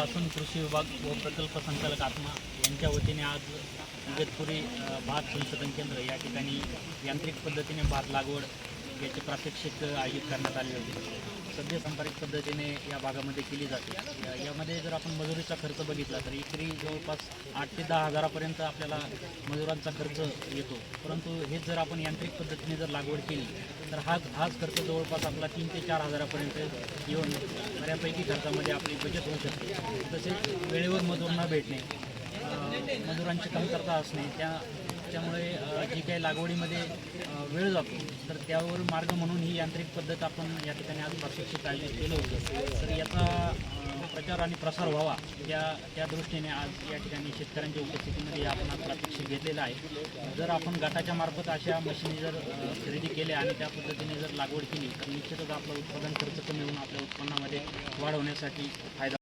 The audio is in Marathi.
शासन कृषी विभाग व प्रकल्प संचालक आत्मा यांच्या वतीने आज इगतपुरी भात संशोधन केंद्र या ठिकाणी यांत्रिक पद्धतीने भात लागवड याचे प्रात्यक्षिक आयोजित करण्यात आले होते. सध्या संपादित पद्धतीने या भागामध्ये केली जाते. यामध्ये जर आपण मजुरीचा खर्च बघितला तर एकरी जवळपास 8 ते 10 हजारापर्यंत आपल्याला मजुरांचा खर्च येतो. परंतु हेच जर आपण यांत्रिक पद्धतीने जर लागवड केली तर हाच खर्च जवळपास आपला 3 ते 4 हजारापर्यंत येऊन बऱ्यापैकी खर्चामध्ये आपली बचत होऊ शकते. तसेच वेळेवर मजूर न भेटणे, मजुरांची कमतरता असणे, त्यामुळे जी काही लागवडीमध्ये वेळ जातो तर त्यावर मार्ग म्हणून ही यांत्रिक पद्धत आपण या ठिकाणी आज प्रात्यक्षिक आयोजित केलं होतं. तर याचा प्रचार आणि प्रसार व्हावा त्या दृष्टीने आज या ठिकाणी शेतकऱ्यांच्या उपस्थितीमध्ये आपण आज प्रात्यक्षिक घेतलेलं आहे. जर आपण गटाच्या मार्फत अशा मशिनी जर खरेदी केल्या आणि त्या पद्धतीने जर लागवड केली तर निश्चितच आपलं उत्पादन खर्च कमी होऊन आपल्या उत्पन्नामध्ये वाढ होण्यासाठी फायदा